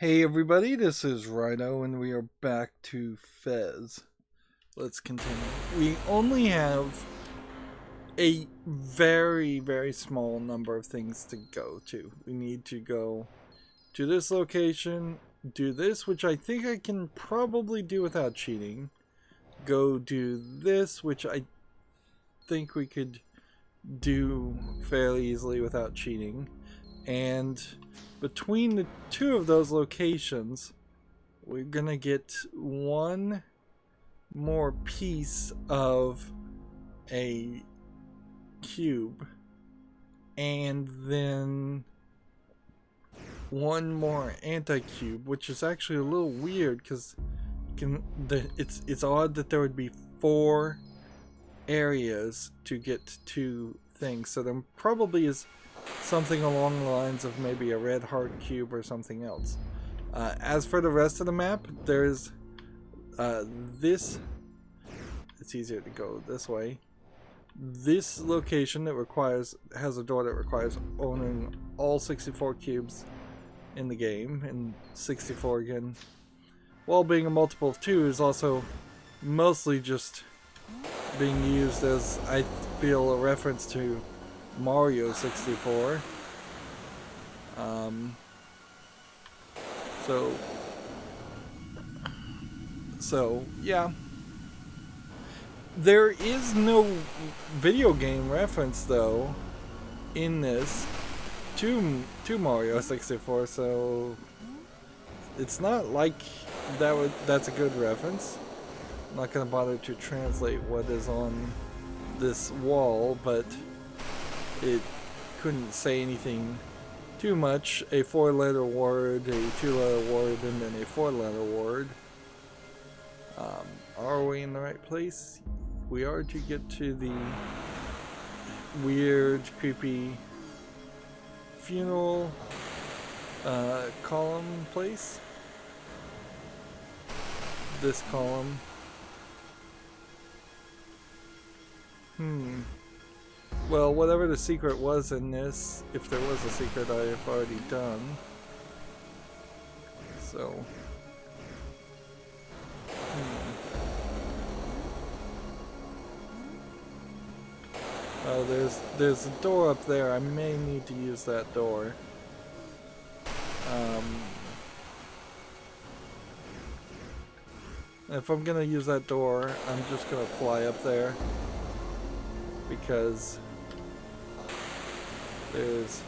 Hey everybody, this is Rydo and we are back to Fez. Let's continue. We only have a very small number of things to go to. We need to go to this location, do this, which I think I can probably do without cheating. Go do this, which I think we could do fairly easily without cheating. And between the two of those locations, we're gonna get one more piece of a cube and then one more anti-cube, which is actually a little weird because it's odd that there would be 4 areas to get 2 things. So there probably is something along the lines of maybe a red heart cube or something else. As for the rest of the map, there's this. It's easier to go this way. This location that has a door that requires owning all 64 cubes in the game, and 64 again, while being a multiple of 2, is also mostly just being used as, I feel, a reference to Mario 64. So yeah, there is no video game reference though in this to Mario 64, so it's not like that's a good reference. I'm not gonna bother to translate what is on this wall, but it couldn't say anything too much. A 4-letter word, a 2-letter word, and then a 4-letter word. Are we in the right place? We are to get to the weird, creepy funeral column place. This column. Well, whatever the secret was in this, if there was a secret, I have already done. So. Oh, there's a door up there. I may need to use that door. If I'm gonna use that door, I'm just gonna fly up there, because there's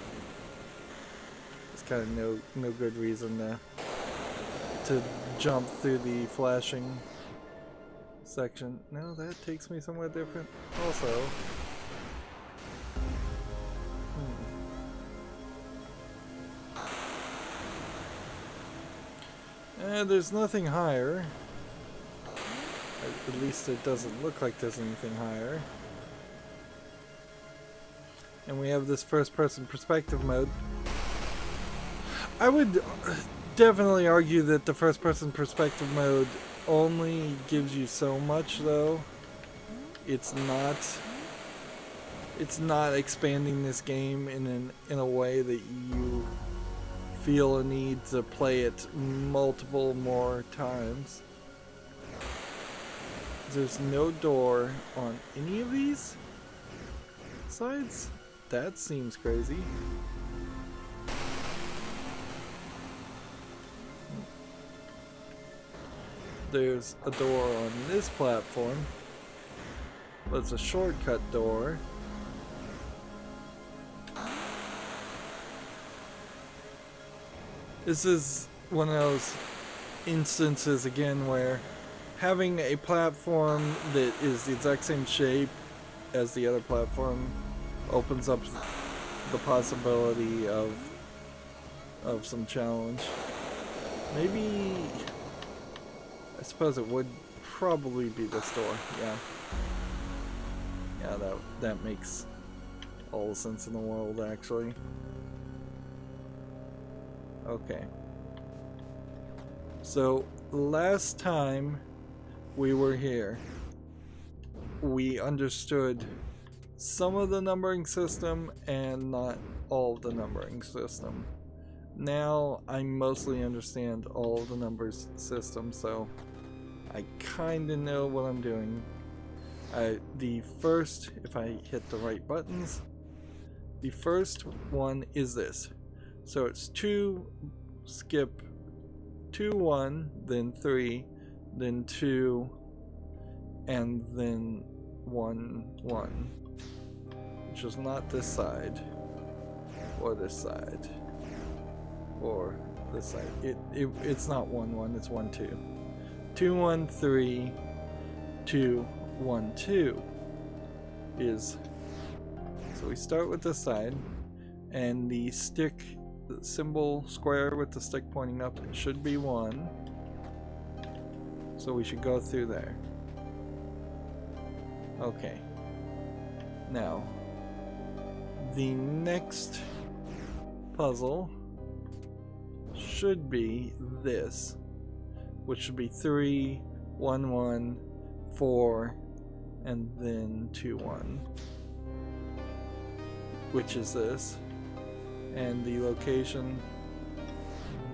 kind of no good reason to jump through the flashing section. No, that takes me somewhere different also. And there's nothing higher. At least it doesn't look like there's anything higher. And we have this first-person perspective mode. I would definitely argue that the first-person perspective mode only gives you so much, though. It's not expanding this game in a way that you feel a need to play it multiple more times. There's no door on any of these sides? That seems crazy. There's a door on this platform, but it's a shortcut door. This is one of those instances again where having a platform that is the exact same shape as the other platform opens up the possibility of some challenge. Maybe, I suppose it would probably be this door. Yeah, that makes all the sense in the world, actually. Okay. So last time we were here, we understood some of the numbering system and not all of the numbering system. Now I mostly understand all of the numbers system, so I kind of know what I'm doing. The first, if I hit the right buttons, the first one is this. So it's 2, skip 2, 1, then 3, then 2, and then 1, 1. Which is not this side, or this side, or this side. It's not 1, 1, it's 1, 2. 2, 1, 3, 2, 1, 2 is, so we start with this side, and the stick, the symbol square with the stick pointing up, it should be 1, so we should go through there. Okay, now the next puzzle should be this, which should be 3, 1, 1, 4, and then 2, 1, which is this. And the location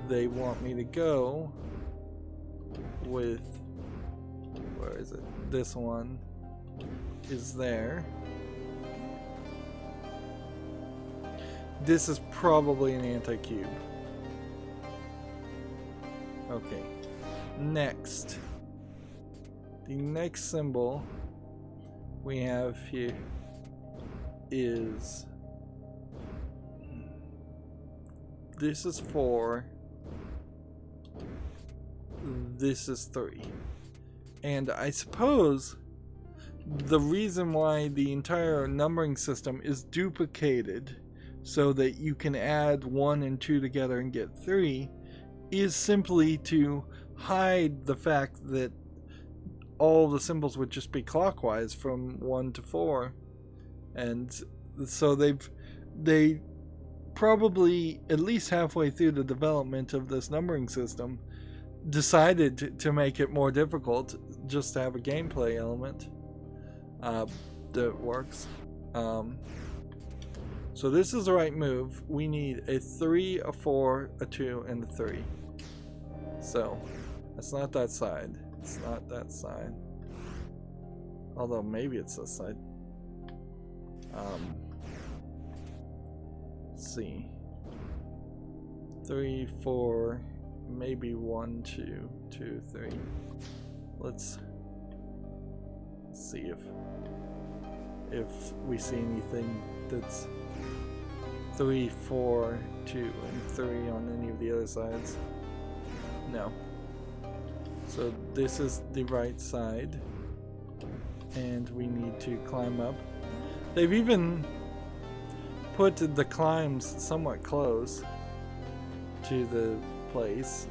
they want me to go with, where is it? This one is there. This is probably an anti-cube. Okay. Next. The next symbol we have here is, this is 4, this is 3. And I suppose the reason why the entire numbering system is duplicated so that you can add 1 and 2 together and get 3 is simply to hide the fact that all the symbols would just be clockwise from 1 to 4. And so they probably, at least halfway through the development of this numbering system, decided to make it more difficult just to have a gameplay element that works. So this is the right move. We need a 3, a 4, a 2, and a 3. So it's not that side. It's not that side. Although maybe it's this side. Let's see. 3, 4, maybe 1, 2, 2, 3. Let's see if we see anything that's 3, 4, 2, and 3 on any of the other sides. No. So this is the right side, and we need to climb up. They've even put the climbs somewhat close to the place.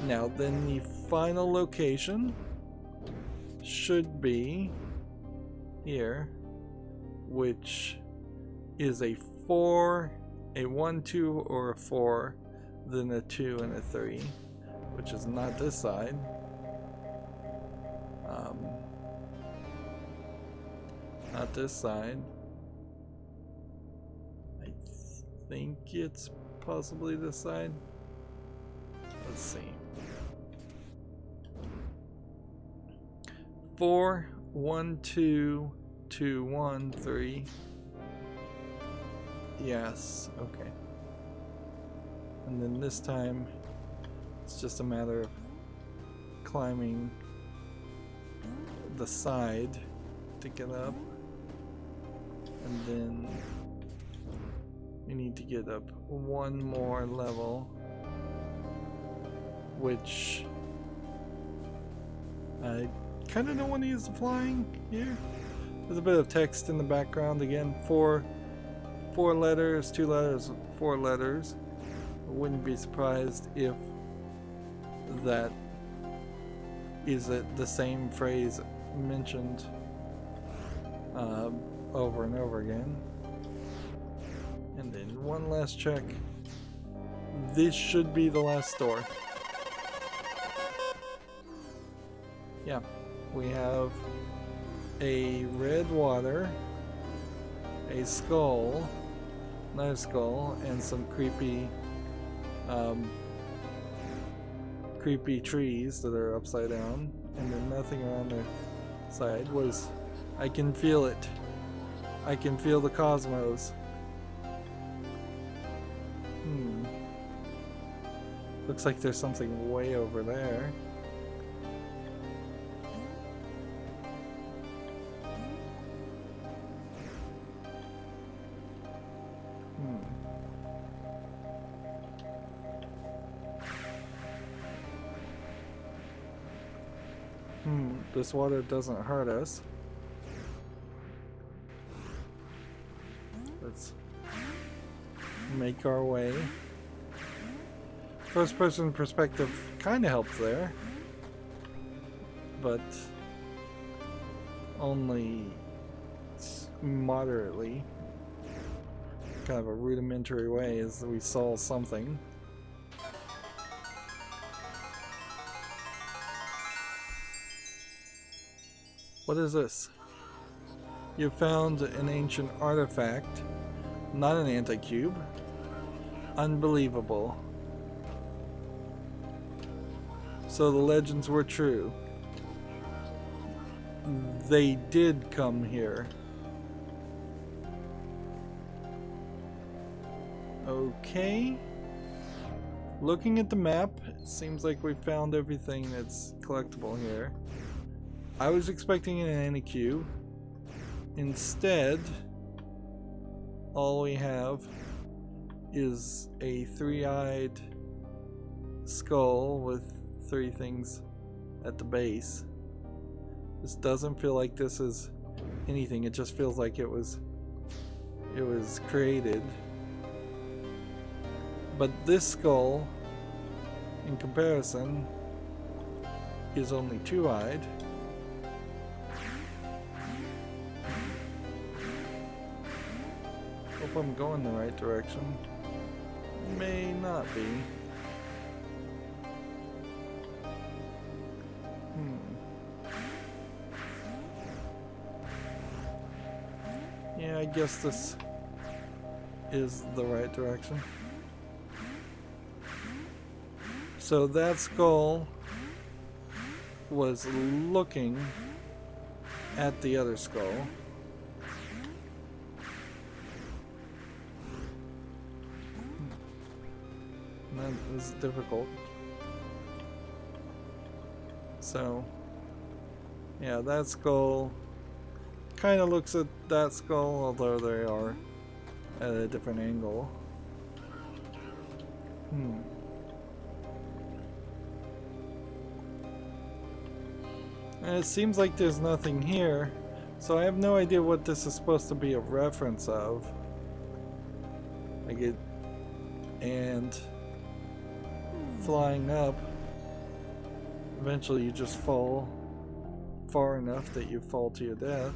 Now then, the final location should be here, which is a 4, a 1, 2, or a 4, then a 2 and a 3, which is not this side. Not this side. I think it's possibly this side. Let's see. 4, 1, 2, 2, 1, 3. Yes, okay. And then this time, it's just a matter of climbing the side to get up. And then we need to get up one more level, which I kind of don't want to use the flying here. There's a bit of text in the background again. 4 letters, 2 letters, 4 letters. I wouldn't be surprised if that is the same phrase mentioned over and over again. And then one last check. This should be the last door. Yeah, we have a red water, a skull, Another skull and some creepy creepy trees that are upside down, and then nothing around their side. I can feel it. I can feel the cosmos. Looks like there's something way over there. This water doesn't hurt us. Let's make our way. First person perspective kind of helps there, but only moderately. Kind of a rudimentary way as we saw something. What is this? You found an ancient artifact, not an anti-cube. Unbelievable. So the legends were true. They did come here. Okay. Looking at the map, it seems like we found everything that's collectible here. I was expecting an anti-cube. Instead, all we have is a three-eyed skull with three things at the base. This doesn't feel like this is anything. It just feels like it was created. But this skull, in comparison, is only two-eyed. Hope I'm going the right direction. May not be. Yeah, I guess this is the right direction. So that skull was looking at the other skull. That is difficult. So, yeah, that skull kind of looks at that skull, although they are at a different angle. And it seems like there's nothing here, so I have no idea what this is supposed to be a reference of. And flying up, eventually you just fall far enough that you fall to your death.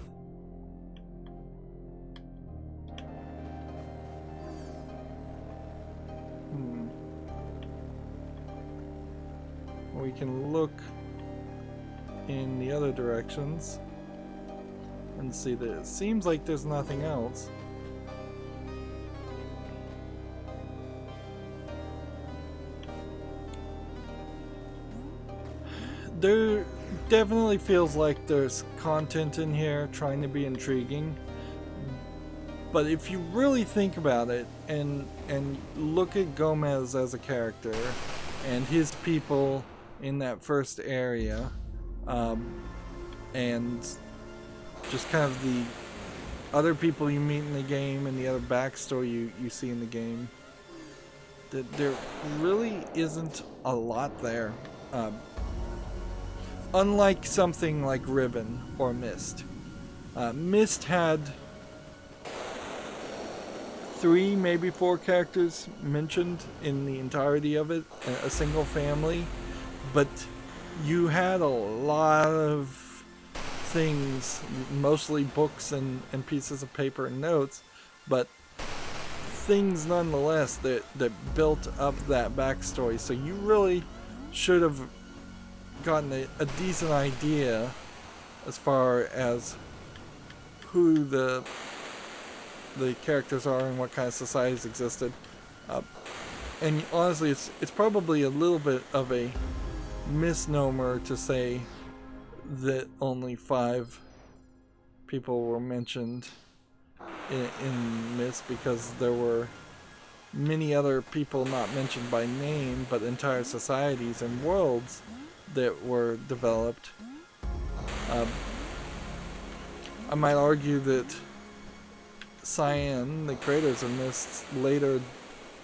We can look in the other directions and see that it seems like there's nothing else. There definitely feels like there's content in here trying to be intriguing, but if you really think about it and look at Gomez as a character and his people in that first area, and just kind of the other people you meet in the game and the other backstory you see in the game, that there really isn't a lot there. Unlike something like Ribbon or Myst. Myst had 3, maybe 4 characters mentioned in the entirety of it, a single family, but you had a lot of things, mostly books and pieces of paper and notes, but things nonetheless that built up that backstory. So you really should have gotten a decent idea as far as who the the characters are and what kind of societies existed. And honestly, it's probably a little bit of a misnomer to say that only 5 people were mentioned in this, because there were many other people not mentioned by name, but entire societies and worlds that were developed. I might argue that Cyan, the creators of this later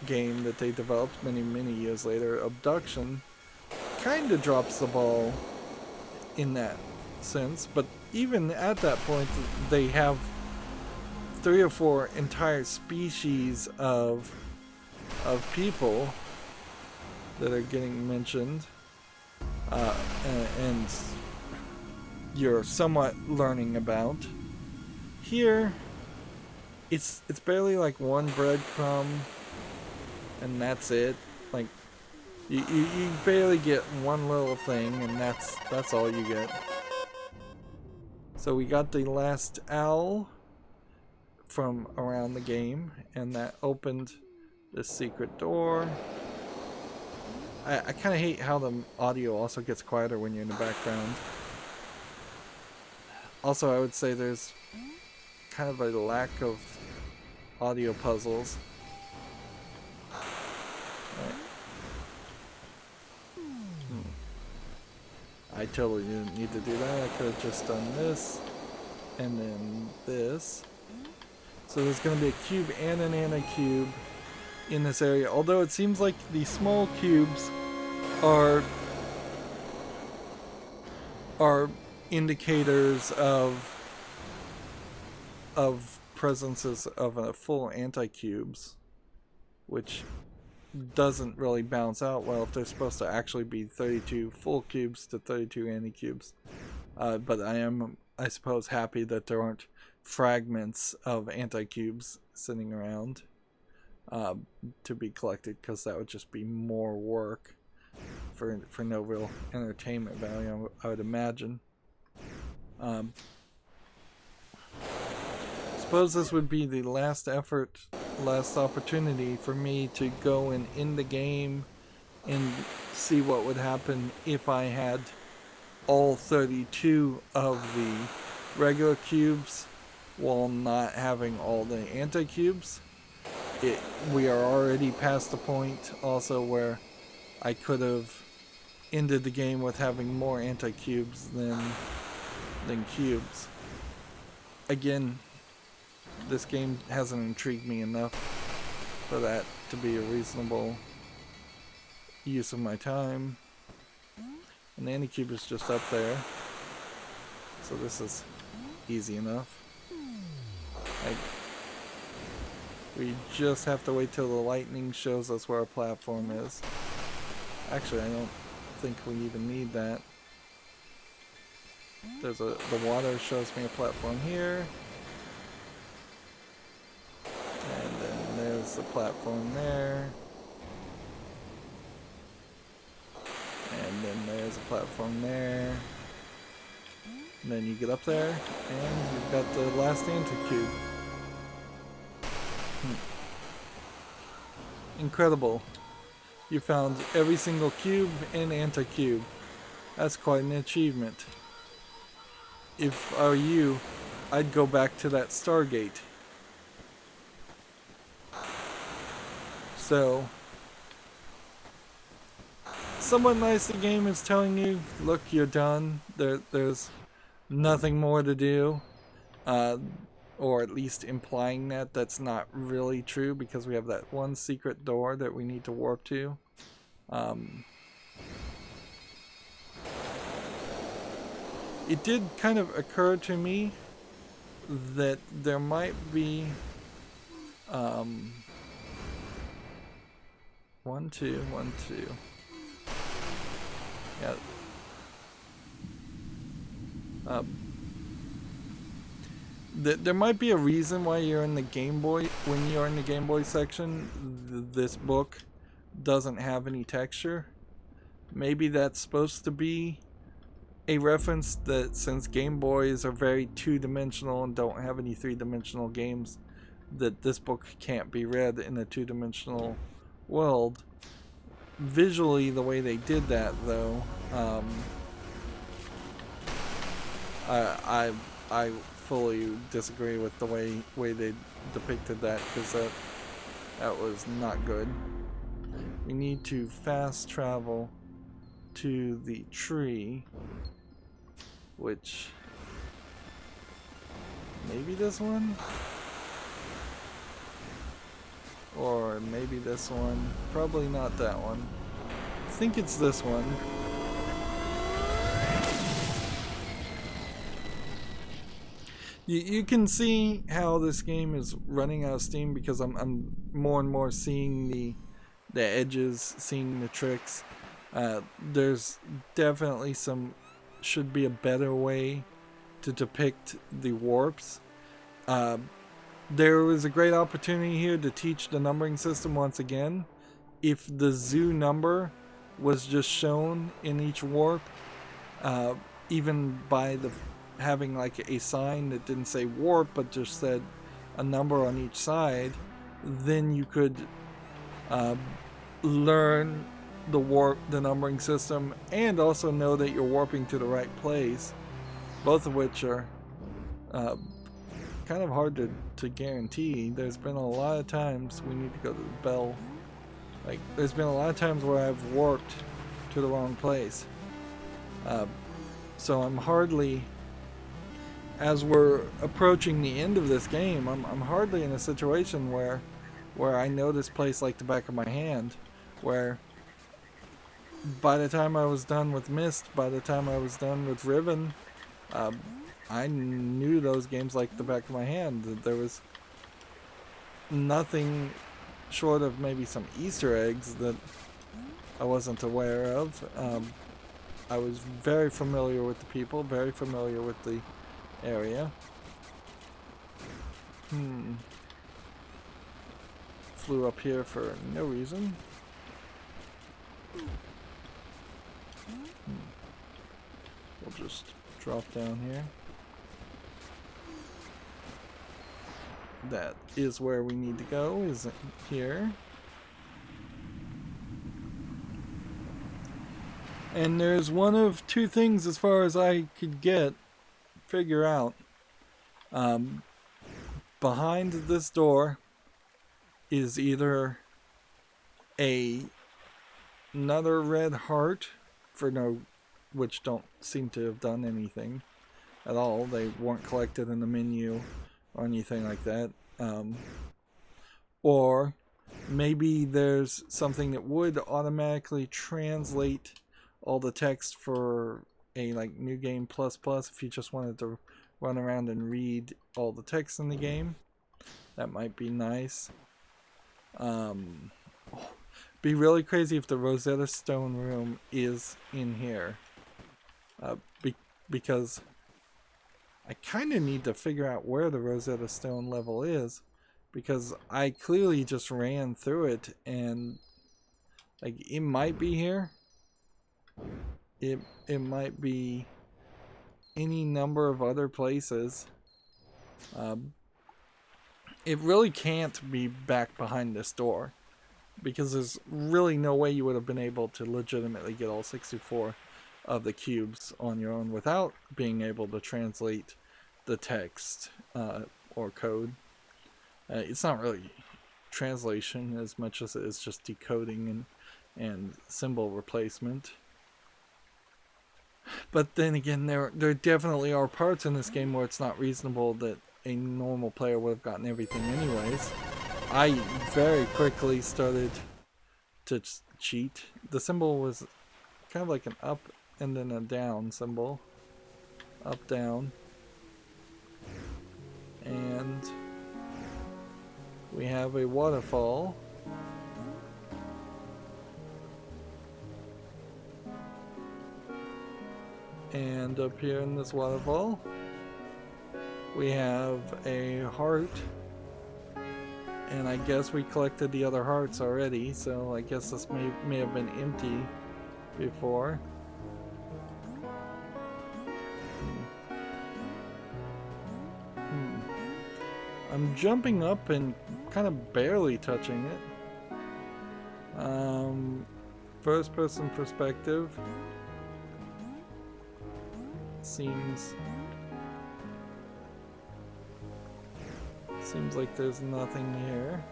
game that they developed many years later, Abduction, kind of drops the ball in that sense, but even at that point they have 3 or 4 entire species of people that are getting mentioned, and you're somewhat learning about. Here it's barely like one breadcrumb, and that's it. Like you barely get one little thing, and that's all you get. So we got the last owl from around the game, and that opened this secret door. I kind of hate how the audio also gets quieter when you're in the background. Also, I would say there's kind of a lack of audio puzzles. Right. I totally didn't need to do that. I could have just done this and then this. So there's going to be a cube and an anti-cube in this area. Although it seems like the small cubes are indicators of presences of a full anti-cubes, which doesn't really balance out well if they're supposed to actually be 32 full cubes to 32 anti-cubes. But I am, I suppose, happy that there aren't fragments of anti-cubes sitting around to be collected, because that would just be more work for no real entertainment value, I would imagine. Suppose this would be the last opportunity for me to go and in the game and see what would happen if I had all 32 of the regular cubes while not having all the anti-cubes. We are already past the point also where I could have ended the game with having more anti-cubes than cubes. Again, this game hasn't intrigued me enough for that to be a reasonable use of my time. And the anti-cube is just up there, so this is easy enough. We just have to wait till the lightning shows us where our platform is. Actually, I don't think we even need that. The water shows me a platform here. And then there's the platform there. And then there's a platform there. And then you get up there, and you've got the last anti-cube. Incredible. You found every single cube and anti-cube. That's quite an achievement. If I were you, I'd go back to that Stargate. So, somewhat nice the game is telling you, look, you're done. There's nothing more to do. Or at least implying that that's not really true, because we have that one secret door that we need to warp to. It did kind of occur to me that there might be 1, 2, 1, 2. Yeah. There might be a reason why you're in the Game Boy, when you're in the Game Boy section, this book doesn't have any texture. Maybe that's supposed to be a reference that since Game Boys are very two-dimensional and don't have any three-dimensional games, that this book can't be read in a two-dimensional world. Visually, the way they did that, though, I fully disagree with the way they depicted that, because that was not good. We need to fast travel to the tree, which maybe this one, or maybe this one. Probably not that one. I think it's this one. You can see how this game is running out of steam, because I'm more and more seeing the edges, seeing the tricks. There's definitely should be a better way to depict the warps. There was a great opportunity here to teach the numbering system once again. If the zoo number was just shown in each warp, even by having like a sign that didn't say warp but just said a number on each side, then you could learn the numbering system, and also know that you're warping to the right place, both of which are kind of hard to guarantee. There's been a lot of times we need to go to the bell. Like, there's been a lot of times where I've warped to the wrong place. So I'm hardly, as we're approaching the end of this game, I'm hardly in a situation where I know this place like the back of my hand, where by the time I was done with Myst, by the time I was done with Riven, I knew those games like the back of my hand. There was nothing short of maybe some Easter eggs that I wasn't aware of. I was very familiar with the people, very familiar with the area. Flew up here for no reason. We'll just drop down here. That is where we need to go, is here. And there's one of two things, as far as I could figure out. Behind this door is either another red heart which don't seem to have done anything at all. They weren't collected in the menu or anything like that. Or maybe there's something that would automatically translate all the text for a like New Game Plus if you just wanted to run around and read all the text in the game. That might be nice. Be really crazy if the Rosetta Stone room is in here. Because I kind of need to figure out where the Rosetta Stone level is, because I clearly just ran through it, and like it might be here. It might be any number of other places. It really can't be back behind this door, because there's really no way you would have been able to legitimately get all 64 of the cubes on your own without being able to translate the text or code. It's not really translation as much as it is just decoding and symbol replacement. But then again, there definitely are parts in this game where it's not reasonable that a normal player would have gotten everything anyways. I very quickly started to cheat. The symbol was kind of like an up and then a down symbol. Up, down. And we have a waterfall. And up here in this waterfall, we have a heart. And I guess we collected the other hearts already, so I guess this may have been empty before. I'm jumping up and kind of barely touching it. First person perspective seems like there's nothing here.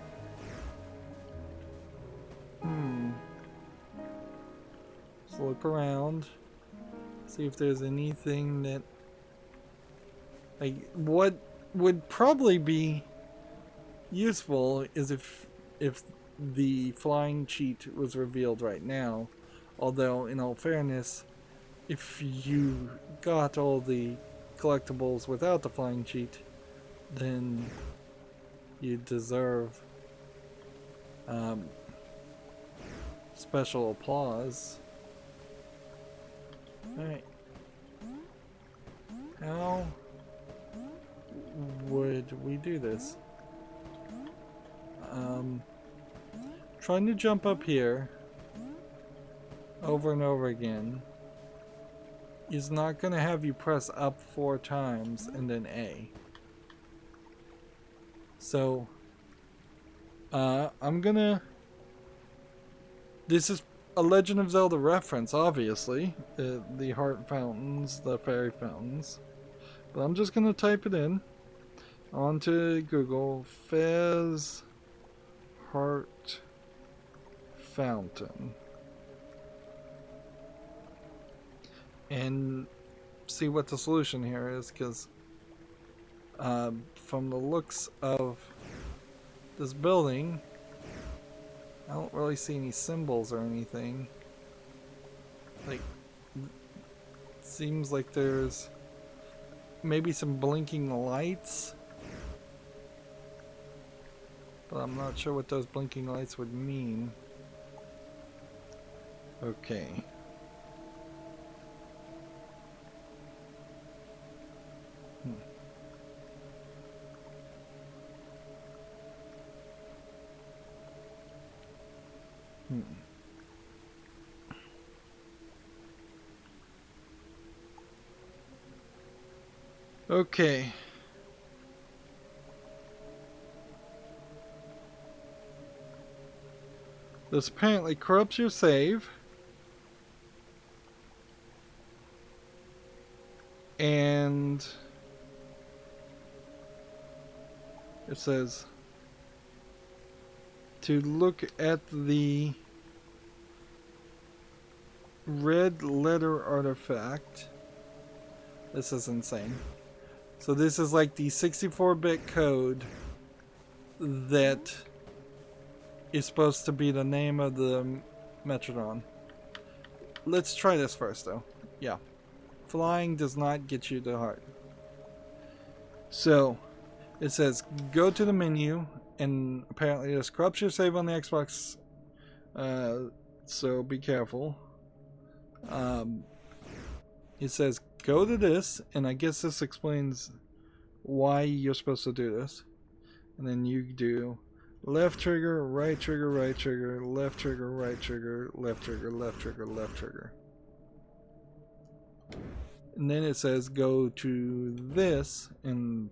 Let's look around, see if there's anything that, like, what would probably be useful is if the flying cheat was revealed right now. Although, in all fairness, if you got all the collectibles without the flying cheat, then you deserve special applause. Alright. How would we do this? Trying to jump up here over and over again is not going to have you press up 4 times and then A. So I'm gonna, this is a Legend of Zelda reference, obviously, the heart fountains, the fairy fountains, but I'm just gonna type it in onto Google, Fez heart fountain, and see what the solution here is, because from the looks of this building, I don't really see any symbols or anything. Like, seems like there's maybe some blinking lights, but I'm not sure what those blinking lights would mean. Okay. Okay. This apparently corrupts your save. And it says to look at the red letter artifact. This is insane. So this is like the 64-bit code that is supposed to be the name of the Metrodon. Let's try this first though. Yeah. Flying does not get you the heart. So it says go to the menu, and apparently this corrupts your save on the Xbox, so be careful. It says go to this, and I guess this explains why you're supposed to do this. And then you do left trigger, right trigger, right trigger, left trigger, right trigger, left trigger, left trigger, left trigger. And then it says go to this, and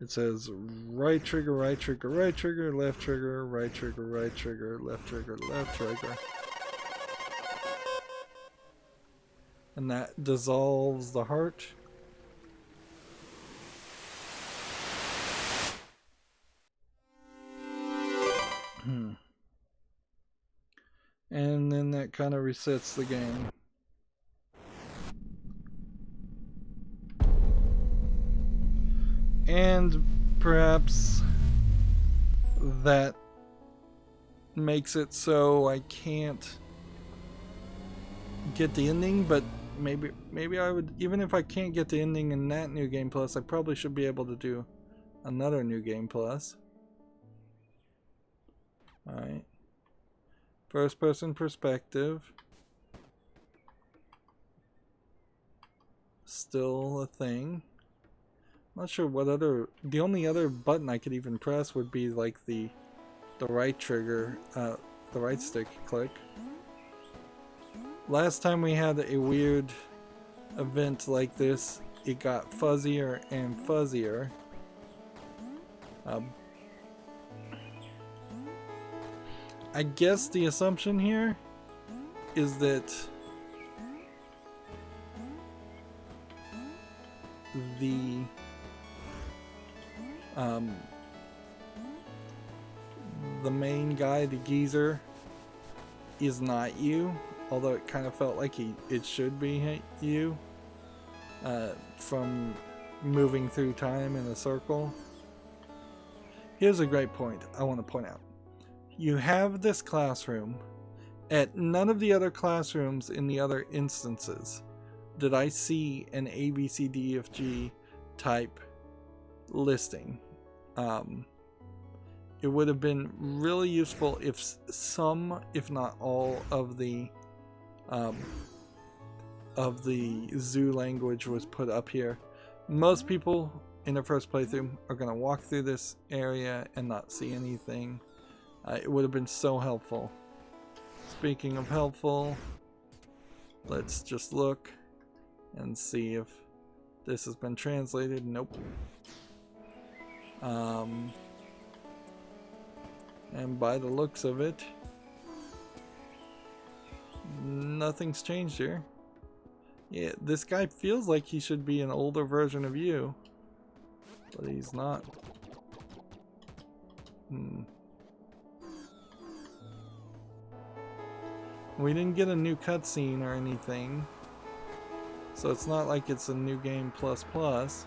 it says right trigger, right trigger, right trigger, left trigger, right trigger, right trigger, left trigger, left trigger. And that dissolves the heart. And then that kind of resets the game. And perhaps that makes it so I can't get the ending, but maybe I would, even if I can't get the ending in that New Game Plus, I probably should be able to do another New Game Plus. Alright. First person perspective. Still a thing. Not sure what other, the only other button I could even press would be like the right trigger, the right stick click. Last time we had a weird event like this, it got fuzzier and fuzzier. Um, I guess the assumption here is that the main guy, the geezer, is not you, although it kind of felt like it should be you from moving through time in a circle. Here's a great point I want to point out. You have this classroom. At none of the other classrooms in the other instances did I see an ABCDFG type listing. It would have been really useful if some, if not all, of the zoo language was put up here. Most people in their first playthrough are going to walk through this area and not see anything. It would have been so helpful. Speaking of helpful, let's just look and see if this has been translated. Nope. And by the looks of it, nothing's changed here. Yeah, this guy feels like he should be an older version of you, but he's not. We didn't get a new cutscene or anything, so it's not like it's a new game plus plus.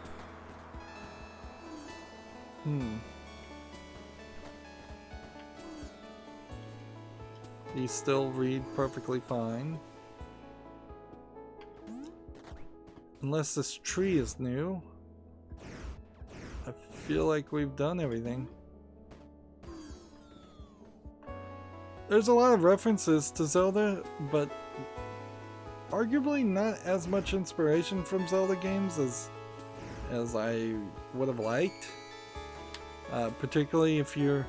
These still read perfectly fine. Unless this tree is new. I feel like we've done everything. There's a lot of references to Zelda, but arguably not as much inspiration from Zelda games as I would have liked. Particularly if you're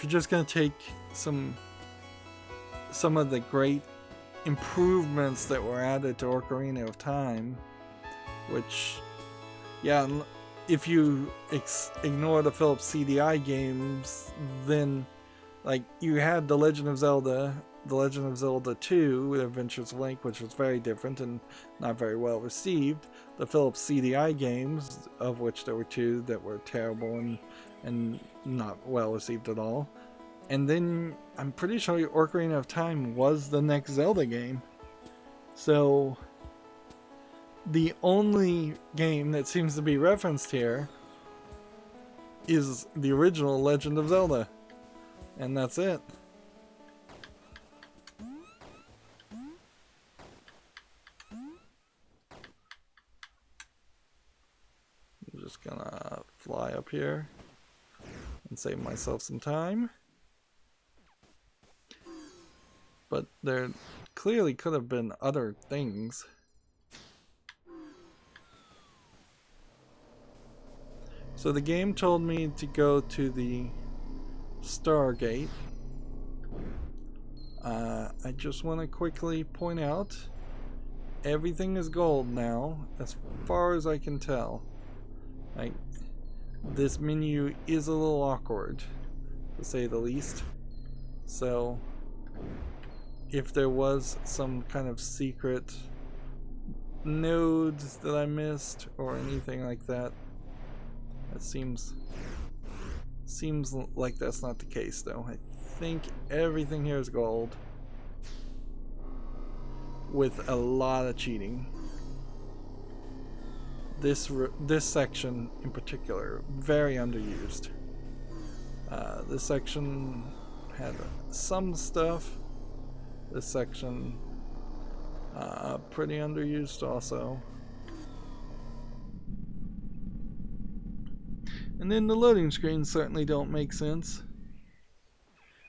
just gonna take some of the great improvements that were added to Ocarina of Time, which, yeah, if you ignore the Philips CDI games, then like you had The Legend of Zelda 2, The Adventures of Link, which was very different and not very well received. The Philips CDI games, of which there were 2 that were terrible and not well received at all. And then I'm pretty sure Ocarina of Time was the next Zelda game. So the only game that seems to be referenced here is the original Legend of Zelda. And that's it. I'm just gonna fly up here and save myself some time. But there clearly could have been other things. So the game told me to go to the Stargate. I just want to quickly point out, everything is gold now, as far as I can tell. Like, this menu is a little awkward, to say the least. So, if there was some kind of secret nodes that I missed or anything like that, it seems like that's not the case, though. I think everything here is gold, with a lot of cheating. This section in particular, very underused. This section had some stuff. This section, pretty underused also. And then the loading screens certainly don't make sense.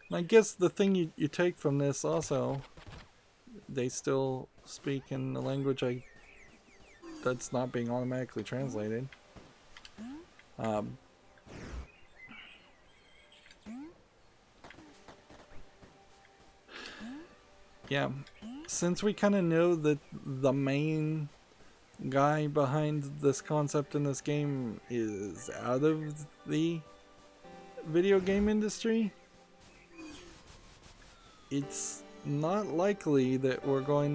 And I guess the thing you take from this also, they still speak in the language that's not being automatically translated. Yeah, since we kind of know that the main guy behind this concept in this game is out of the video game industry, it's not likely that we're going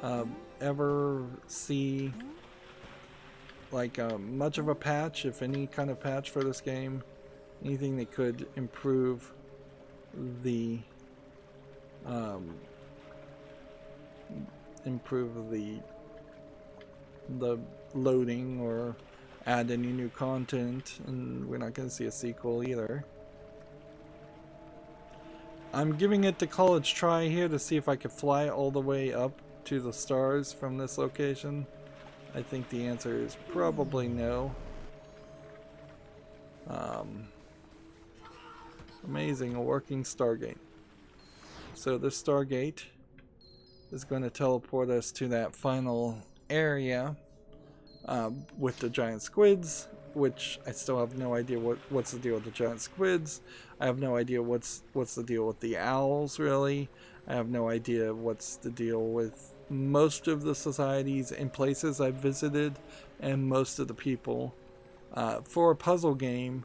to ever see like much of a patch, if any kind of patch for this game, anything that could improve the the loading or add any new content, and we're not going to see a sequel either. I'm giving it the college try here to see if I could fly all the way up to the stars from this location. I think the answer is probably no. Amazing, a working Stargate. So this Stargate is going to teleport us to that final area with the giant squids, which I still have no idea what's the deal with the giant squids. I have no idea what's the deal with the owls, really. I have no idea what's the deal with most of the societies and places I've visited and most of the people. For a puzzle game,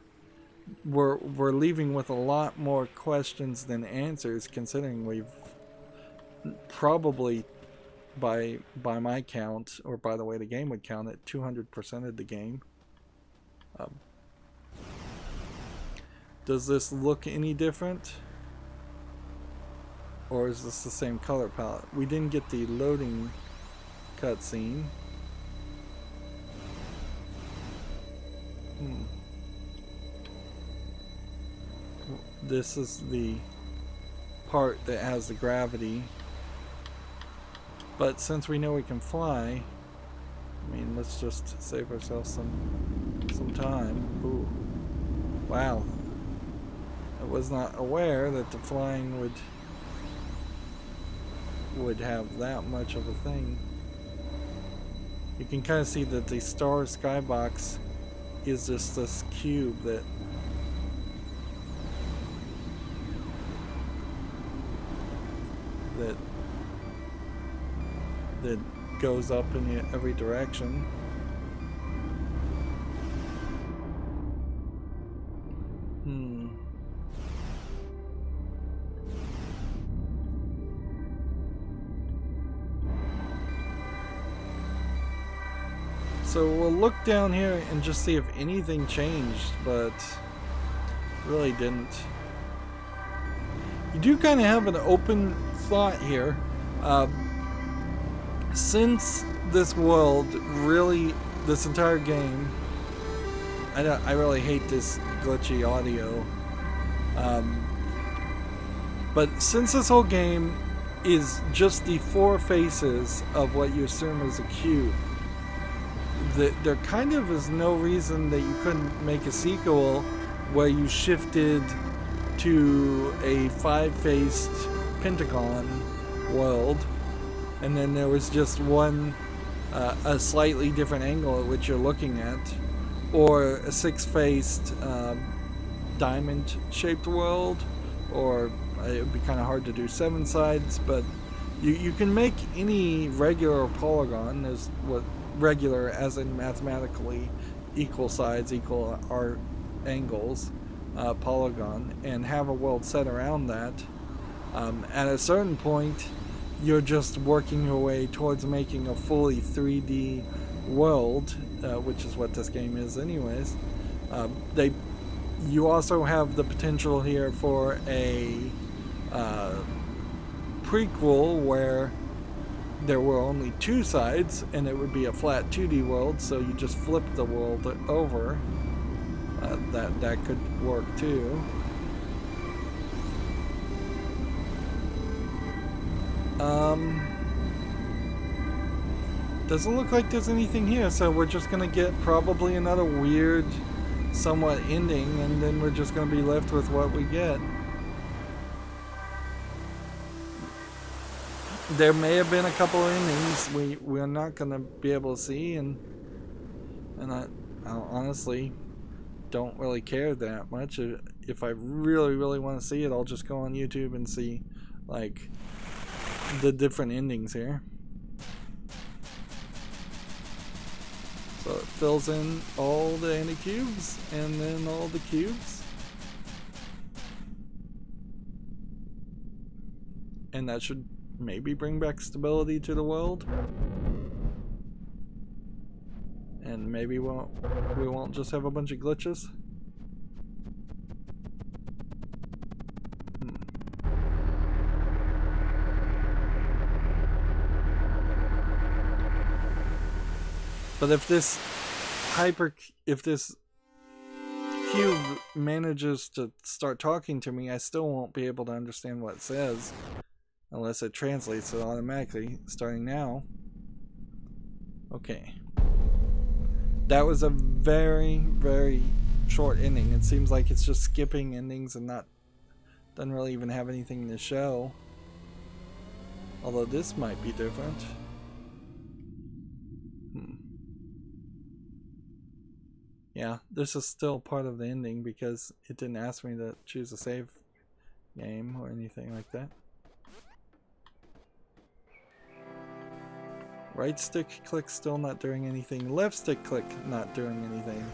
we're leaving with a lot more questions than answers, considering we've probably, by my count, or by the way the game would count it, 200% of the game. Does this look any different? Or is this the same color palette? We didn't get the loading cutscene. This is the part that has the gravity. But since we know we can fly, I mean, let's just save ourselves some time. Ooh. Wow. I was not aware that the flying would have that much of a thing. You can kind of see that the star skybox is just this cube that goes up in every direction. So we'll look down here and just see if anything changed, but really didn't. You do kind of have an open thought here. Since this world, really, this entire game, I really hate this glitchy audio, but since this whole game is just the four faces of what you assume is a cube, there kind of is no reason that you couldn't make a sequel where you shifted to a five-faced pentagon world, and then there was just one a slightly different angle at which you're looking at, or a six-faced diamond-shaped world, or it would be kind of hard to do seven sides, but you can make any regular polygon, as what regular as in mathematically equal sides, equal angles, polygon, and have a world set around that. At a certain point, you're just working your way towards making a fully 3D world, which is what this game is anyways. You also have the potential here for a prequel where there were only two sides and it would be a flat 2D world, so you just flip the world over. That could work too. Doesn't look like there's anything here, so we're just gonna get probably another weird, somewhat ending, and then we're just gonna be left with what we get. There may have been a couple of endings we're not gonna be able to see, and I honestly don't really care that much. If I really want to see it, I'll just go on YouTube and see like the different endings here. So it fills in all the anti-cubes and then all the cubes. And that should maybe bring back stability to the world. And maybe we won't just have a bunch of glitches. But if this cube manages to start talking to me, I still won't be able to understand what it says unless it translates it automatically, starting now. Okay. That was a very, very short ending. It seems like it's just skipping endings and doesn't really even have anything to show. Although this might be different. Yeah, this is still part of the ending because it didn't ask me to choose a save game or anything like that. Right stick click still not doing anything. Left stick click not doing anything.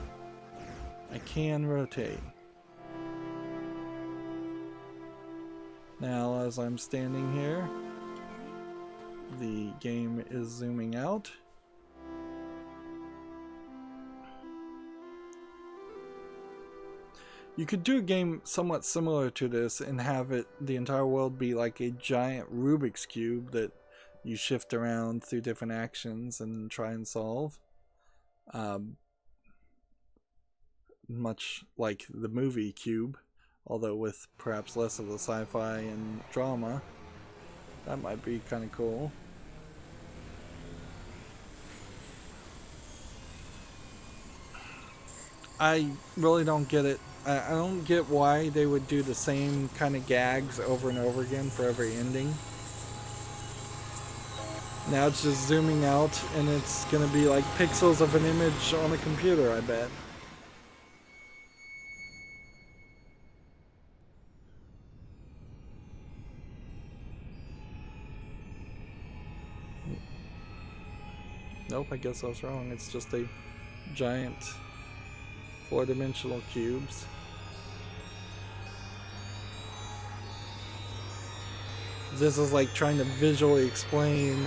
I can rotate. Now as I'm standing here, the game is zooming out. You could do a game somewhat similar to this and have the entire world be like a giant Rubik's Cube that you shift around through different actions and try and solve. Much like the movie Cube, although with perhaps less of the sci-fi and drama. That might be kind of cool. I really don't get it. I don't get why they would do the same kind of gags over and over again for every ending. Now it's just zooming out and it's gonna be like pixels of an image on a computer, I bet. Nope, I guess I was wrong. It's just a giant four-dimensional cubes. This is like trying to visually explain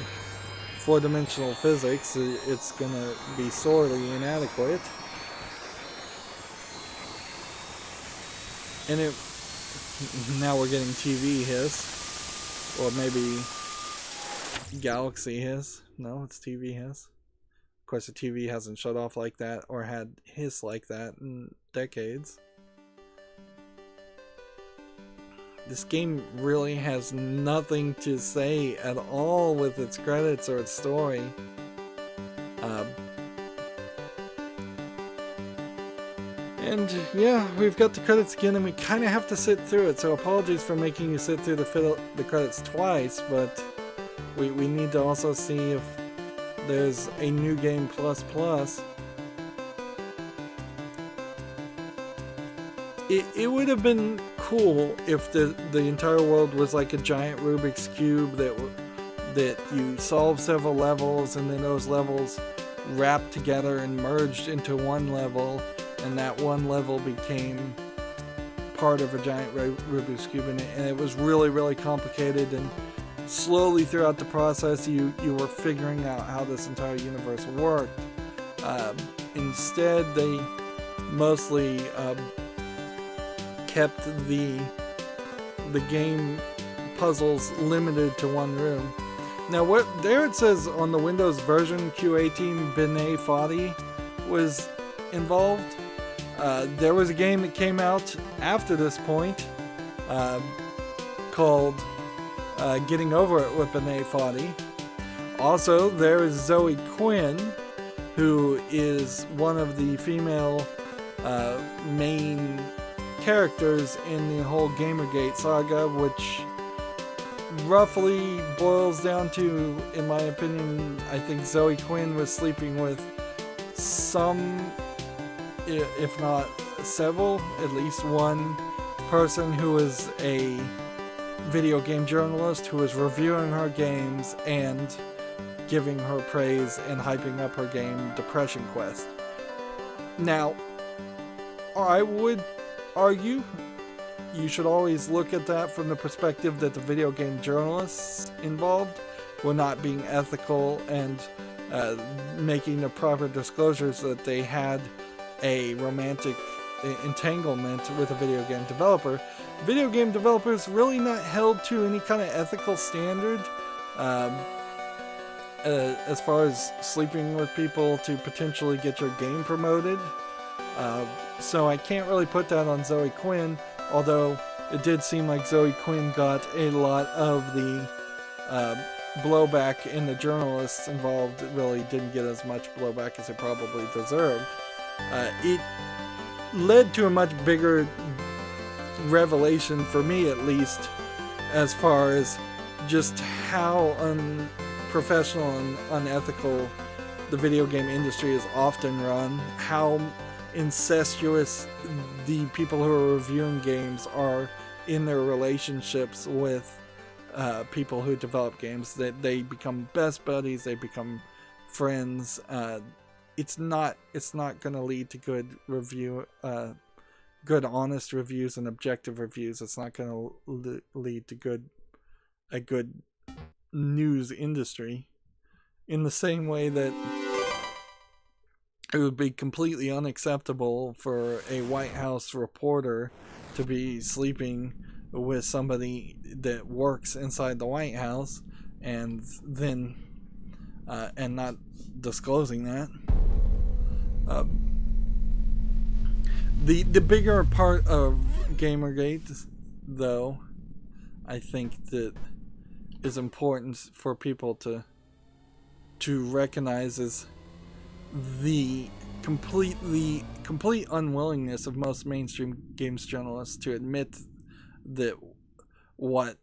four-dimensional physics. It's gonna be sorely inadequate. And now we're getting TV hiss. Or maybe galaxy hiss. No, it's TV hiss. Of course, the TV hasn't shut off like that or had hiss like that in decades. This game really has nothing to say at all with its credits or its story. And yeah, we've got the credits again and we kind of have to sit through it, so apologies for making you sit through the credits twice, but we need to also see if there's a new game plus. It would have been cool if the entire world was like a giant Rubik's Cube that you solve several levels and then those levels wrapped together and merged into one level, and that one level became part of a giant Rubik's Cube, and it was really, really complicated, and slowly throughout the process you were figuring out how this entire universe worked. Instead they mostly kept the game puzzles limited to one room. Now there it says on the Windows version Q18 Benet Foddy was involved. There was a game that came out after this point called Getting Over It with Benet Foddy. Also, there is Zoe Quinn, who is one of the female main characters in the whole Gamergate saga, which roughly boils down to, in my opinion, I think Zoe Quinn was sleeping with some, if not several, at least one person who was a video game journalist who was reviewing her games and giving her praise and hyping up her game, Depression Quest. Now, I would argue you should always look at that from the perspective that the video game journalists involved were not being ethical and making the proper disclosures that they had a romantic entanglement with a video game developer. Video game developers really not held to any kind of ethical standard as far as sleeping with people to potentially get your game promoted. So I can't really put that on Zoe Quinn, although it did seem like Zoe Quinn got a lot of the blowback, and the journalists involved really didn't get as much blowback as they probably deserved. It led to a much bigger revelation, for me at least, as far as just how unprofessional and unethical the video game industry is often run, how incestuous the people who are reviewing games are in their relationships with people who develop games, that they become best buddies, they become friends. It's not going to lead to good honest reviews and objective reviews. It's not going to lead to a good news industry. In the same way that it would be completely unacceptable for a White House reporter to be sleeping with somebody that works inside the White House and then and not disclosing that. The bigger part of Gamergate, though, I think that is important for people to recognize, is the complete unwillingness of most mainstream games journalists to admit that what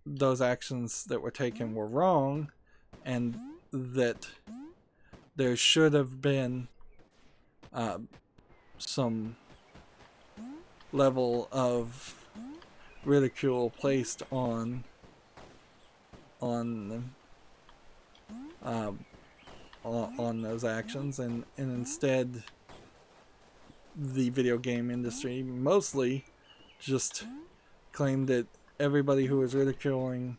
those actions that were taken were wrong, and that there should have been some level of ridicule placed on those actions, and instead the video game industry mostly just claimed that everybody who was ridiculing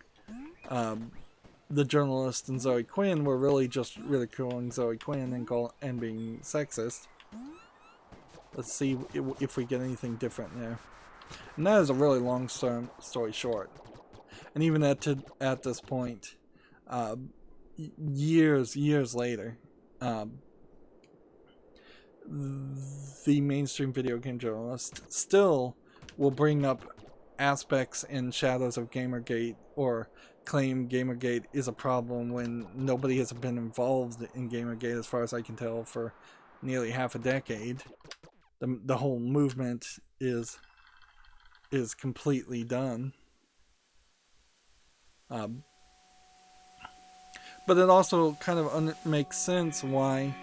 the journalist and Zoe Quinn were really just ridiculing Zoe Quinn and being sexist. Let's see if we get anything different there. And that is a really long story short. And even at this point, years later, the mainstream video game journalist still will bring up aspects and shadows of Gamergate, or claim Gamergate is a problem, when nobody has been involved in Gamergate, as far as I can tell, for nearly half a decade. The whole movement is completely done. But it also kind of makes sense why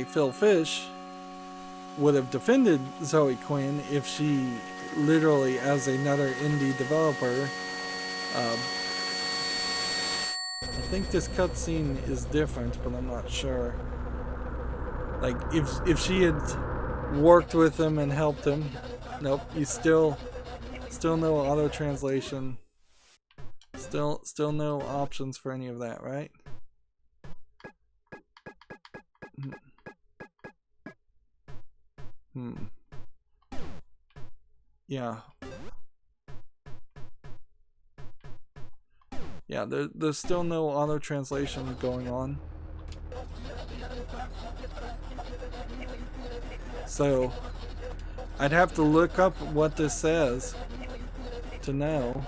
Phil Fish would have defended Zoe Quinn if she literally, as another indie developer, I think this cutscene is different, but I'm not sure. Like, if she had worked with him and helped him, nope, you still no auto translation, still no options for any of that, right? Yeah. Yeah, there's still no auto translation going on. So I'd have to look up what this says to know.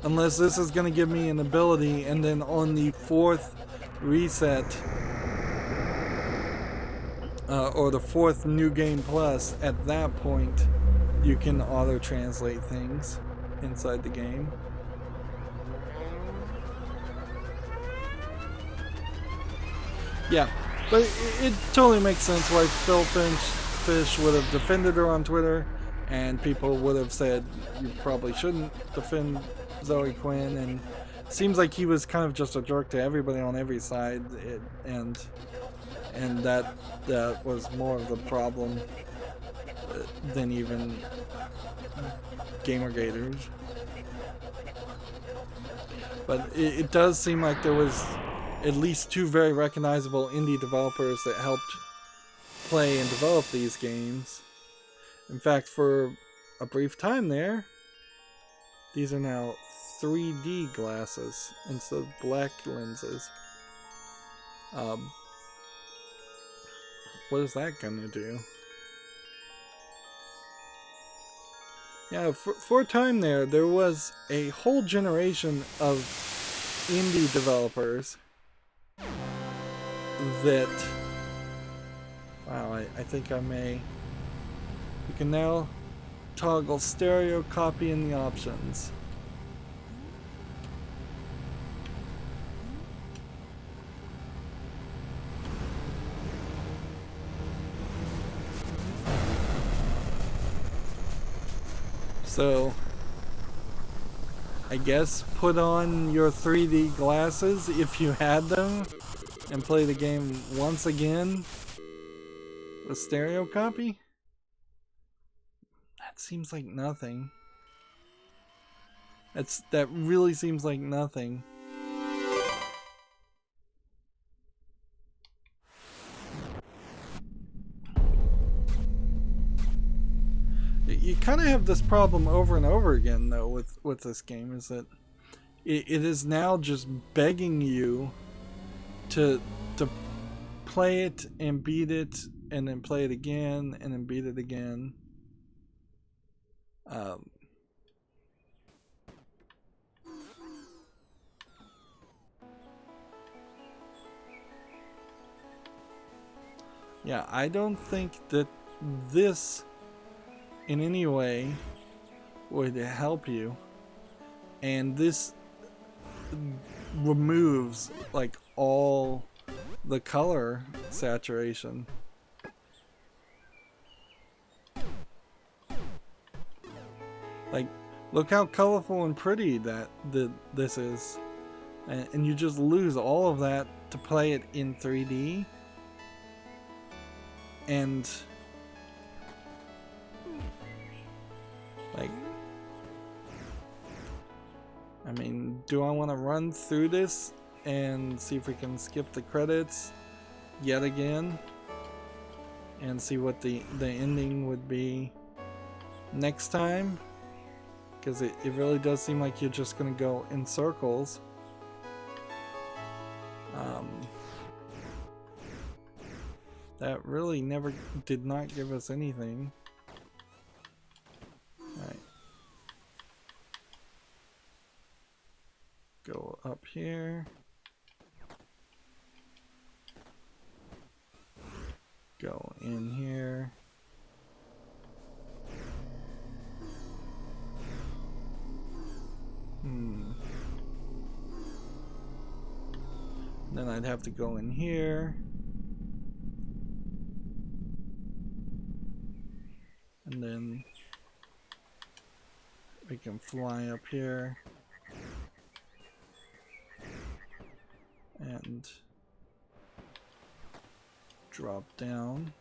Unless this is going to give me an ability, and then on the fourth reset, or the fourth New Game Plus, at that point you can auto translate things inside the game. Yeah, but it totally makes sense why Phil Fish would have defended her on Twitter, and people would have said you probably shouldn't defend Zoe Quinn, and seems like he was kind of just a jerk to everybody on every side, and that was more of the problem than even Gamergaters. But it does seem like there was at least 2 very recognizable indie developers that helped play and develop these games. In fact, for a brief time there, these are now 3D glasses instead of black lenses. What is that gonna do? Yeah, for a time there was a whole generation of indie developers that... Wow, I think I may... You can now toggle stereo copy in the options. So, I guess put on your 3D glasses if you had them and play the game once again with stereo copy? That seems like nothing. That really seems like nothing. You kind of have this problem over and over again, though, with this game, is that it is now just begging you to play it and beat it, and then play it again, and then beat it again. Yeah, I don't think that this in any way would help you, and this removes like all the color saturation. Like, look how colorful and pretty this is, and you just lose all of that to play it in 3D. And like, I mean, do I want to run through this and see if we can skip the credits yet again and see what the ending would be next time? Because it really does seem like you're just going to go in circles. That really did not give us anything. Alright. Go up here. Go in here. Then I'd have to go in here. And then we can fly up here and drop down.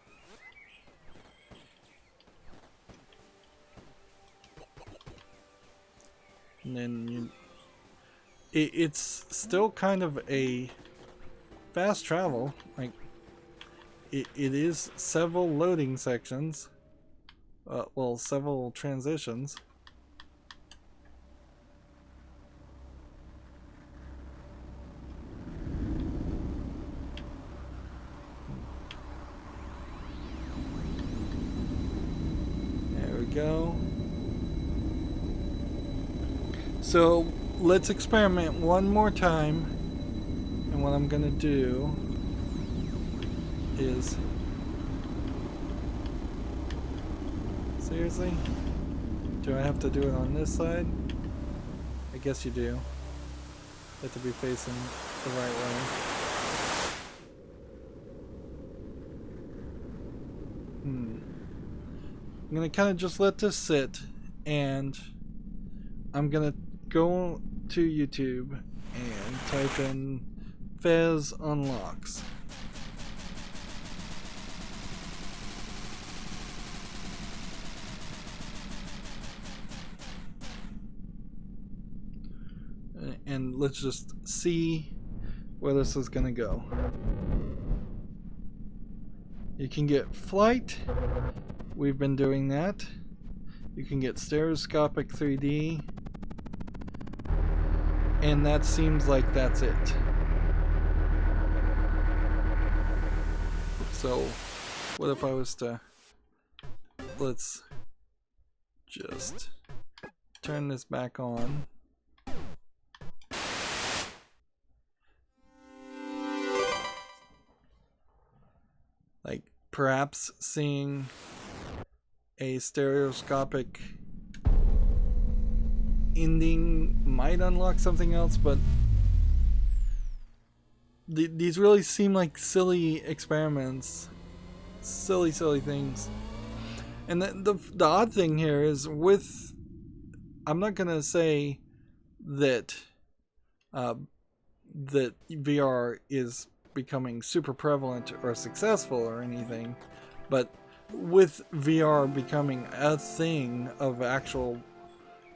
And then it's still kind of a fast travel. Like, it is several loading sections. Well, several transitions. There we go. So let's experiment one more time. And what I'm gonna do is... Seriously? Do I have to do it on this side? I guess you do. You have to be facing the right way. I'm gonna kind of just let this sit, and I'm gonna go to YouTube type in Fez unlocks. And let's just see where this is going to go. You can get flight. We've been doing that. You can get stereoscopic 3D. And that seems like that's it. So, what if I was to... Let's just turn this back on. Like, perhaps seeing a stereoscopic ending might unlock something else, but these really seem like silly experiments. Silly things. And the odd thing here is with... I'm not going to say that that VR is becoming super prevalent or successful or anything, but with VR becoming a thing of actual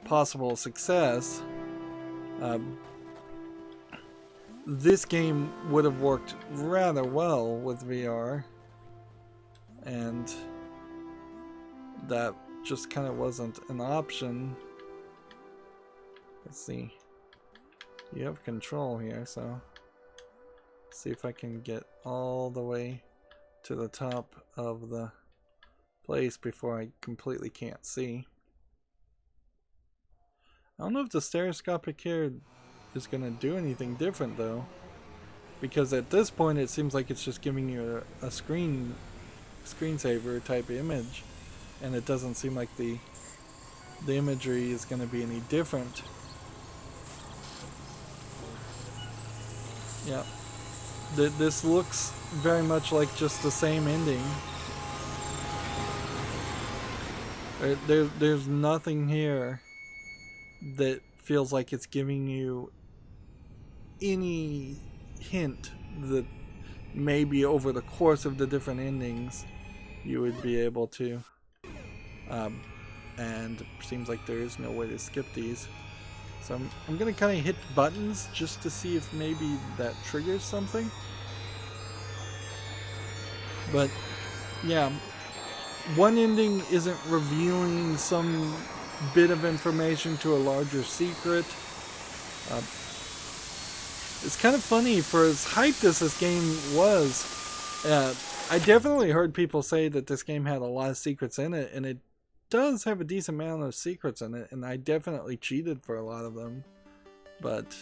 possible success, this game would have worked rather well with VR, and that just kind of wasn't an option. Let's see. You have control here, so see if I can get all the way to the top of the place before I completely can't see. I don't know if the stereoscopic here is going to do anything different though, because at this point it seems like it's just giving you a screensaver type image, and it doesn't seem like the imagery is going to be any different. Yeah. This looks very much like just the same ending. There's nothing here that feels like it's giving you any hint that maybe over the course of the different endings you would be able to. And it seems like there is no way to skip these. So I'm going to kind of hit buttons just to see if maybe that triggers something. But yeah, one ending isn't revealing some bit of information to a larger secret. It's kind of funny, for as hyped as this game was, I definitely heard people say that this game had a lot of secrets in it, and it does have a decent amount of secrets in it, and I definitely cheated for a lot of them. But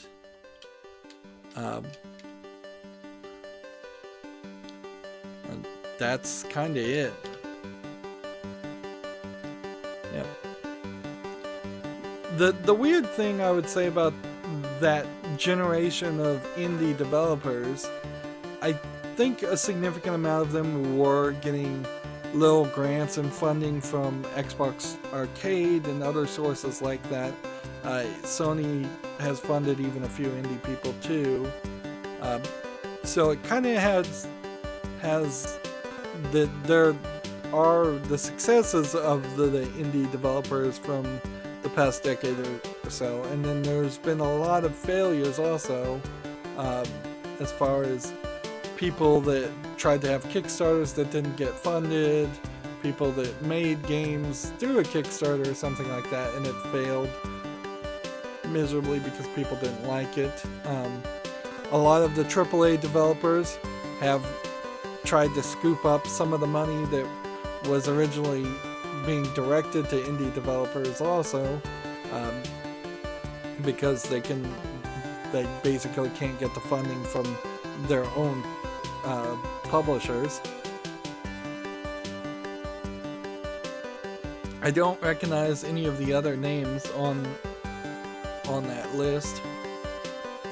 that's kind of it. Yep. The weird thing I would say about that generation of indie developers, I think a significant amount of them were getting little grants and funding from Xbox Arcade and other sources like that. Sony has funded even a few indie people too. So it kind of has there are the successes of the indie developers from the past decade or so, and then there's been a lot of failures also, as far as people that tried to have Kickstarters that didn't get funded, people that made games through a Kickstarter or something like that and it failed miserably because people didn't like it. A lot of the AAA developers have tried to scoop up some of the money that was originally being directed to indie developers also, because they basically can't get the funding from their own publishers. I don't recognize any of the other names on that list.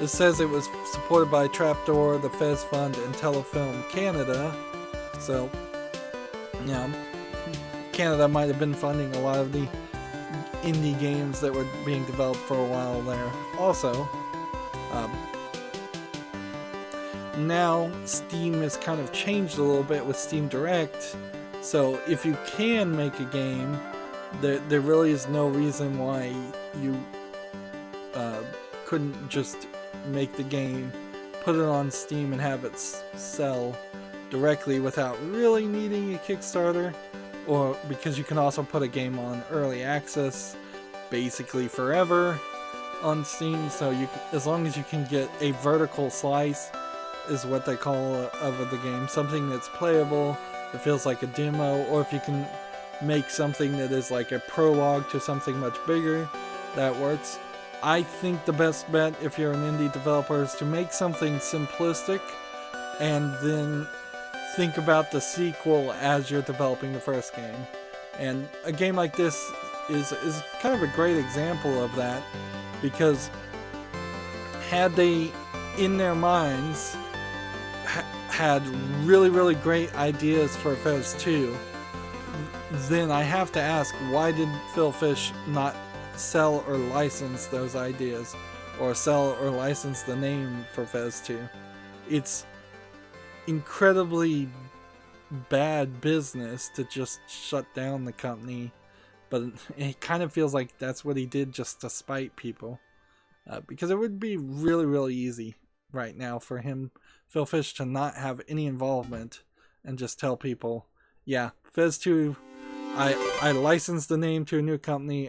It says it was supported by Trapdoor, the Fez Fund, and Telefilm Canada. So, yeah, Canada might have been funding a lot of the indie games that were being developed for a while there also. now Steam has kind of changed a little bit with Steam Direct. So if you can make a game, there really is no reason why you couldn't just make the game, put it on Steam, and have it sell directly without really needing a Kickstarter. Or because you can also put a game on early access basically forever on Steam, so you can, as long as you can get a vertical slice is what they call of the game, something that's playable, that feels like a demo, or if you can make something that is like a prologue to something much bigger, that works. I think the best bet if you're an indie developer is to make something simplistic and then think about the sequel as you're developing the first game. And a game like this is kind of a great example of that, because had they in their minds had really great ideas for Fez 2, then I have to ask, why did Phil Fish not sell or license those ideas, or sell or license the name for Fez 2? It's incredibly bad business to just shut down the company, but it kind of feels like that's what he did just to spite people, because it would be really easy right now for him, Phil Fish, to not have any involvement and just tell people, yeah, Fez 2, I licensed the name to a new company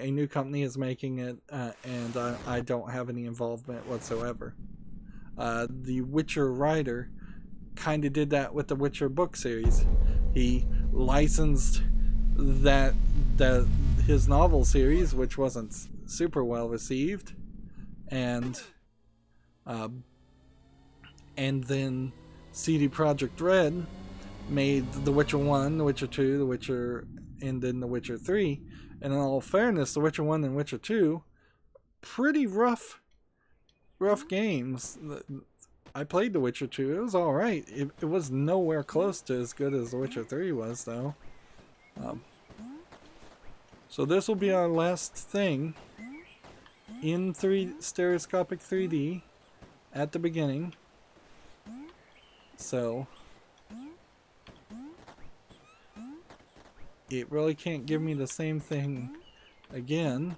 is making it, and I don't have any involvement whatsoever. The Witcher writer kind of did that with the Witcher book series. He licensed his novel series, which wasn't super well received, and then CD Projekt Red made The Witcher 1, The Witcher 2, The Witcher, and then The Witcher 3. And in all fairness, The Witcher 1 and Witcher 2, pretty rough games. I played The Witcher 2. It was alright. It was nowhere close to as good as The Witcher 3 was, though. So this will be our last thing in stereoscopic 3D at the beginning. So it really can't give me the same thing again.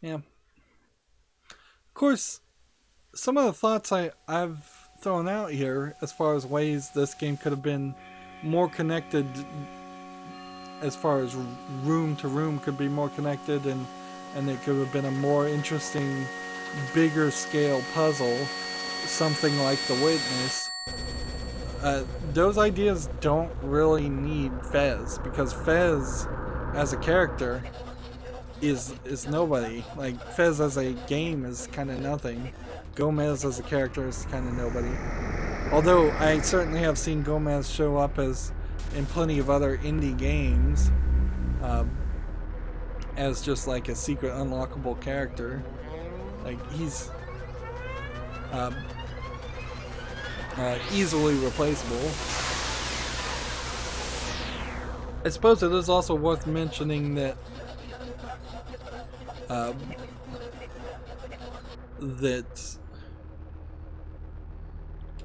Yeah. Of course, some of the thoughts I've thrown out here as far as ways this game could have been more connected, as far as room to room could be more connected, and it could have been a more interesting, bigger scale puzzle, something like The Witness. Those ideas don't really need Fez, because Fez as a character is nobody. Like, Fez as a game is kind of nothing. Gomez as a character is kind of nobody. Although I certainly have seen Gomez show up in plenty of other indie games, as just like a secret unlockable character. Like, he's easily replaceable. I suppose it is also worth mentioning that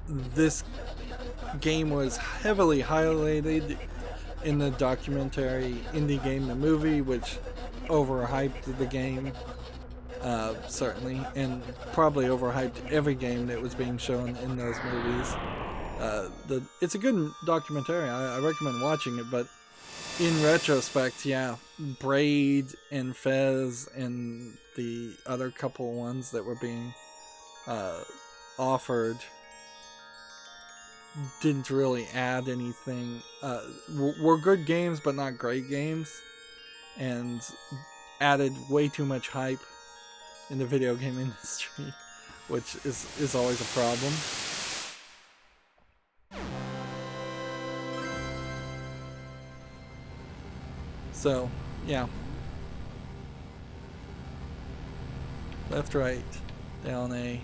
this game was heavily highlighted in the documentary Indie Game the Movie, which overhyped the game, certainly, and probably overhyped every game that was being shown in those movies. It's a good documentary. I recommend watching it, but in retrospect, yeah, Braid and Fez and the other couple ones that were being offered didn't really add anything. Were good games, but not great games, and added way too much hype in the video game industry, which is always a problem. So, yeah. Left, right, down, A.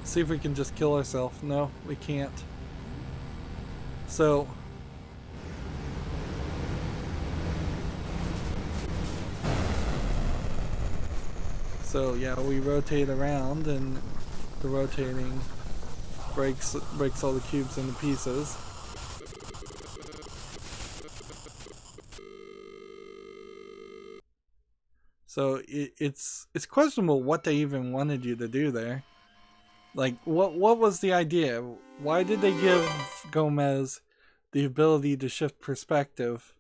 See if we can just kill ourselves. No, we can't. So yeah, we rotate around, and the rotating breaks all the cubes into pieces. So it's questionable what they even wanted you to do there. Like, what was the idea? Why did they give Gomez the ability to shift perspective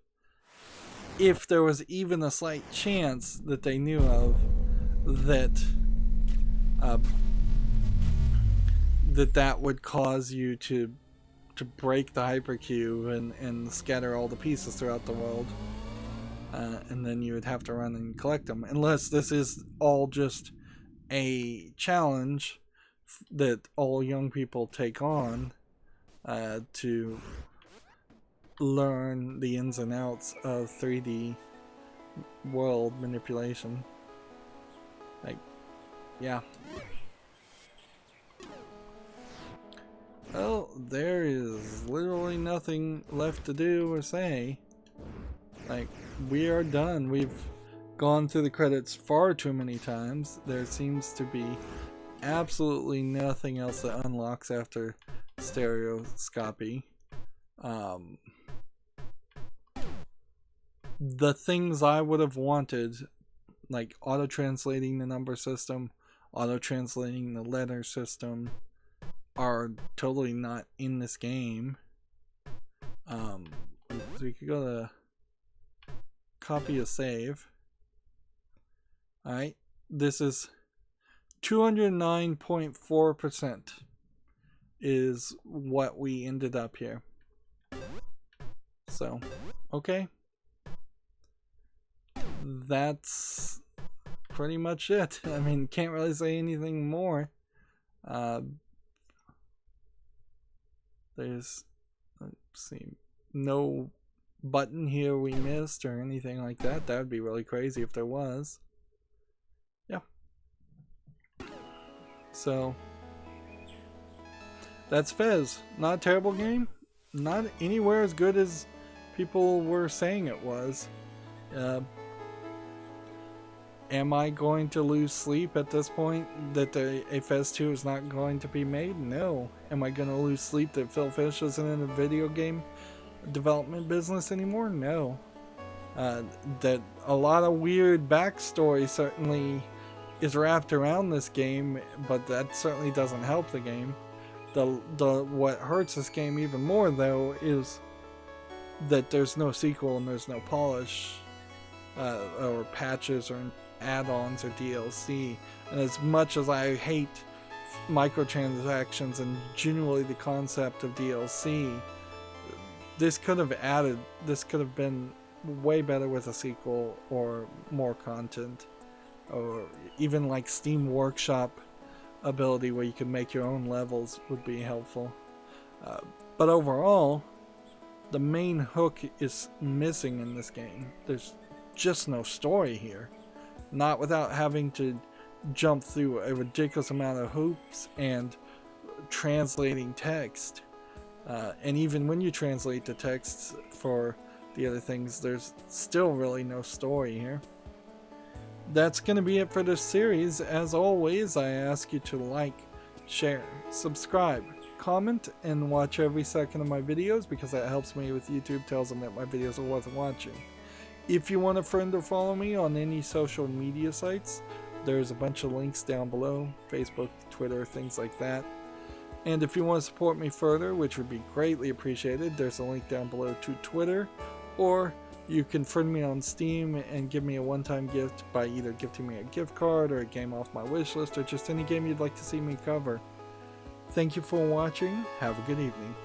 if there was even a slight chance that they knew of that that would cause you to break the hypercube and scatter all the pieces throughout the world? And then you would have to run and collect them, unless this is all just a challenge that all young people take on to learn the ins and outs of 3D world manipulation. Like, yeah. Well, there is literally nothing left to do or say. Like, we are done. We've gone through the credits far too many times. There seems to be absolutely nothing else that unlocks after stereoscopy. The things I would have wanted, like auto-translating the number system, auto-translating the letter system, are totally not in this game. So we could go to copy a save. Alright, this is 209.4% is what we ended up here. So, okay. That's pretty much it. I mean, can't really say anything more. There's, let's see, no button here we missed or anything like that. That would be really crazy if there was. Yeah. So that's Fez. Not a terrible game. Not anywhere as good as people were saying it was. Am I going to lose sleep at this point that a Fez 2 is not going to be made? No. Am I going to lose sleep that Phil Fish isn't in a video game development business anymore? No. That a lot of weird backstory certainly is wrapped around this game, but that certainly doesn't help the game. What hurts this game even more, though, is that there's no sequel and there's no polish or patches or add-ons or DLC. And as much as I hate microtransactions and generally the concept of DLC, this could have been way better with a sequel or more content, or even like Steam Workshop ability where you can make your own levels would be helpful. But overall, the main hook is missing in this game. There's just no story here. Not without having to jump through a ridiculous amount of hoops and translating text. And even when you translate the texts for the other things, there's still really no story here. That's going to be it for this series. As always, I ask you to like, share, subscribe, comment, and watch every second of my videos, because that helps me with YouTube, tells them that my videos are worth watching. If you want a friend or follow me on any social media sites, there's a bunch of links down below, Facebook, Twitter, things like that. And if you want to support me further, which would be greatly appreciated, there's a link down below to Twitter, or you can friend me on Steam and give me a one-time gift by either gifting me a gift card or a game off my wish list, or just any game you'd like to see me cover. Thank you for watching. Have a good evening.